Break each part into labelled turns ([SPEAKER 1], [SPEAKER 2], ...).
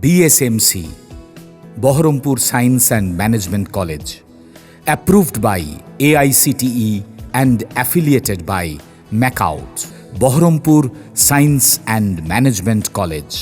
[SPEAKER 1] BSMC, Baharampur Science and Management College, approved by AICTE and affiliated by MACAUT, Baharampur Science and Management College.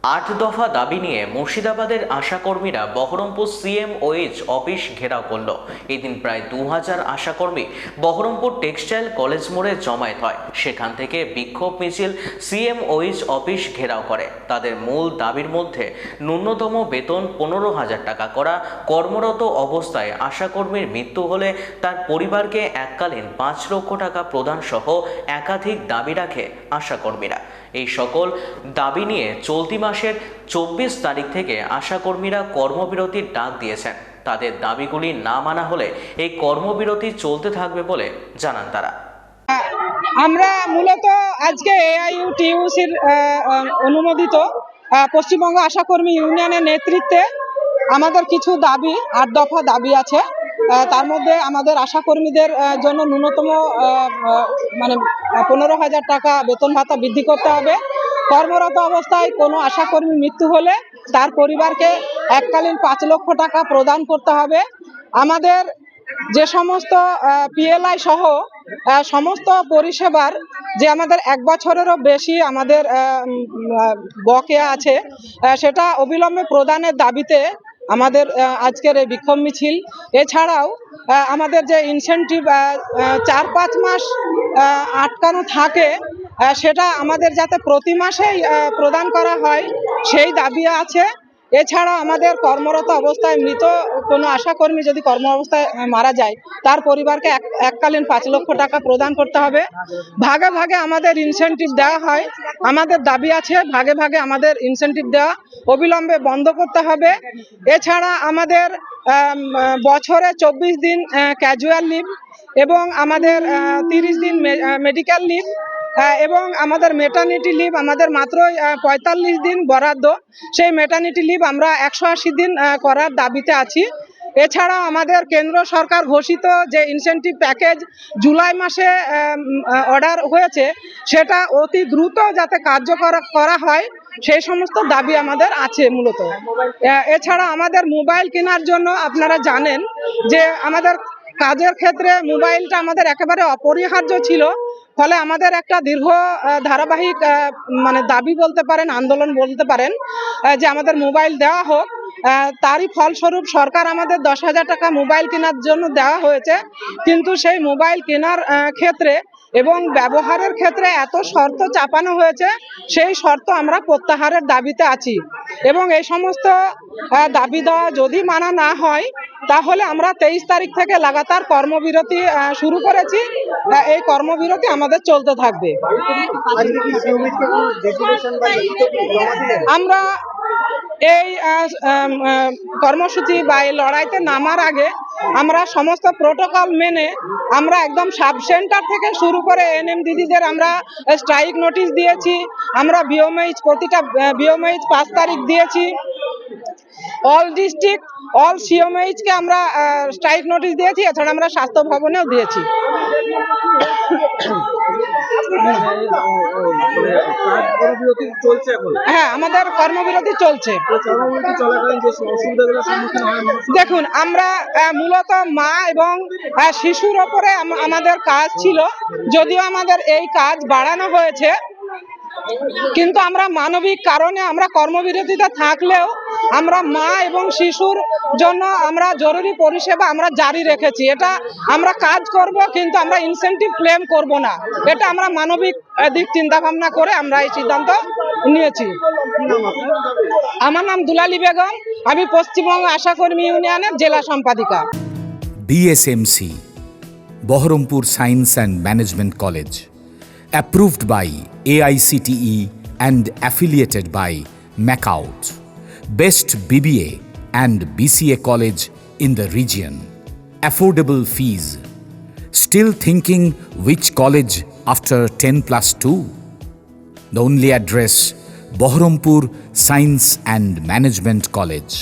[SPEAKER 2] 8 দফা দাবি নিয়ে মুর্শিদাবাদের আশাকর্মীরা Baharampur CMOH office ঘেরাও করল। এদিন প্রায় 2000 আশাকর্মী বহরমপুর টেক্সটাইল কলেজ মোড়ে জমায়েত হয়। সেখান থেকে বিক্ষোভ মিছিল CMOH অফিস ঘেরাও করে। তাদের মূল দাবির মধ্যে ন্যূনতম বেতন 15,000 টাকা করা, কর্মরত অবস্থায় আশাকর্মীর মৃত্যু হলে তার পরিবারকে এককালীন 5 লক্ষ টাকা প্রদান সহ একাধিক দাবি রাখে আশাকর্মীরা। এই সকল দাবি নিয়ে চলতি মাসের 24 তারিখ থেকে আশাকর্মীরা কর্মবিরতির ডাক দিয়েছেন। তাদের দাবিগুলি না মানা হলে এই কর্মবিরতি চলতে থাকবে বলে জানান তারা।
[SPEAKER 3] আমরা মূলত আজকে AIUTUCর অনুমোদিত পশ্চিমবঙ্গ আশাকর্মী ইউনিয়নের নেতৃত্বে আমাদের কিছু দাবি 8 দফা দাবি আছে। তার মধ্যে আমাদের আশাকর্মীদের জন্য ন্যূনতম 15,000 টাকা বেতন ভাতা বৃদ্ধি করতে হবে। কর্মরত অবস্থায় কোনো আশাকর্মী মৃত্যু হলে তার পরিবারকে এককালীন 5 লক্ষ টাকা প্রদান করতে হবে। আমাদের যে সমস্ত PLI সহ সমস্ত পরিষেবার যে আমাদের 1 বছরেরও বেশি আমাদের বকেয়া আছে, সেটা অবিলম্বে প্রদানের দাবিতে আমাদের আজকের এই বিক্ষোভ মিছিল। এছাড়াও আমাদের যে ইনসেনটিভ 4-5 মাস আটকানো থাকে, সেটা আমাদের যাতে প্রতি মাসেই প্রদান করা হয় সেই দাবি আছে। এছাড়া আমাদের কর্মরত অবস্থায় মৃত কোনো আশাকর্মী যদি কর্ম অবস্থায় মারা যায় তার পরিবারকে এককালীন 5 লক্ষ টাকা প্রদান করতে হবে। ভাগে ভাগে আমাদের ইনসেনটিভ দেওয়া হয়, আমাদের দাবি আছে ভাগে ভাগে আমাদের ইনসেনটিভ দেওয়া অবিলম্বে বন্ধ করতে হবে। এছাড়া আমাদের বছরে 24 দিন ক্যাজুয়াল লিভ এবং আমাদের 30 দিন মেডিকেল লিভ এবং আমাদের মেটার্নিটি লিভ আমাদের মাত্র 45 দিন বরাদ্দ। সেই মেটার্নিটি লিভ আমরা 180 দিন করার দাবিতে আছি। এছাড়া আমাদের কেন্দ্র সরকার ঘোষিত যে ইনসেনটিভ প্যাকেজ জুলাই মাসে অর্ডার হয়েছে, সেটা অতি দ্রুত যাতে কার্যকর করা হয় সেই সমস্ত দাবি আমাদের আছে মূলত। এছাড়া আমাদের মোবাইল কেনার জন্য আপনারা জানেন যে আমাদের কাজের ক্ষেত্রে মোবাইলটা আমাদের একেবারে অপরিহার্য ছিল। ফলে আমাদের একটা দীর্ঘ ধারাবাহিক দাবি বলতে পারেন, আন্দোলন বলতে পারেন, যে আমাদের মোবাইল দেওয়া হোক। তারই ফলস্বরূপ সরকার আমাদের 10,000 টাকা মোবাইল কেনার জন্য দেওয়া হয়েছে, কিন্তু সেই মোবাইল কেনার ক্ষেত্রে এবং ব্যবহারের ক্ষেত্রে এত শর্ত চাপানো হয়েছে, সেই শর্ত আমরা প্রত্যাহারের দাবিতে আছি। এবং এই সমস্ত দাবি দেওয়া যদি মানা না হয় তাহলে আমরা 23 তারিখ থেকে লাগাতার কর্মবিরতি শুরু করেছি। এই কর্মবিরতি আমাদের চলতে থাকবে। আমরা এই কর্মসূচি বা এই লড়াইতে নামার আগে আমরা সমস্ত প্রোটোকল মেনে আমরা একদম সাব সেন্টার থেকে শুরু করে NM দিদিদের আমরা স্ট্রাইক নোটিশ দিয়েছি। আমরা প্রতিটা BOMH 5 তারিখ দিয়েছি। অল ডিস্ট্রিক্ট অল CMOH কে আমরা স্ট্রাইক নোটিশ দিয়েছি। এছাড়া আমরা স্বাস্থ্য ভবনেও দিয়েছি। হ্যাঁ, আমাদের কর্মবিরতি চলছে। দেখুন, আমরা মূলত মা এবং শিশুর ওপরে আমাদের কাজ ছিল, যদিও আমাদের এই কাজ বাড়ানো হয়েছে, কিন্তু আমরা মানবিক কারণে আমরা কর্মবিরতিতে থাকলেও আমরা মা এবং শিশুর জন্য আমরা জরুরি পরিষেবা আমরা জারি রেখেছি। এটা আমরা কাজ করব, কিন্তু আমরা ইনসেনটিভ ক্লেম করব না। এটা আমরা মানবিক দিক চিন্তা ভাবনা করে আমরা এই সিদ্ধান্ত নিয়েছি। আমার নাম দুলালী বেগম, আমি পশ্চিমবঙ্গ আশাকর্মী ইউনিয়নের জেলা সম্পাদিকা।
[SPEAKER 1] BSMC, Baharampur Science and Management College, approved by AICTE and affiliated by MACAUT, best BBA and BCA college in the region. Affordable fees. Still thinking which college after 10+2? The only address, Baharampur Science and Management College,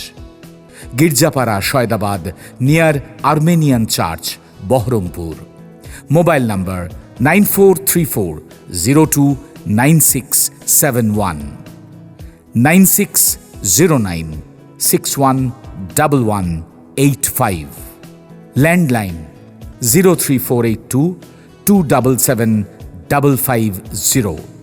[SPEAKER 1] Girjapara, Shoydabad, near Armenian Church, Baharampur. Mobile number 9434029671, 09611185, landline 03482 277 550.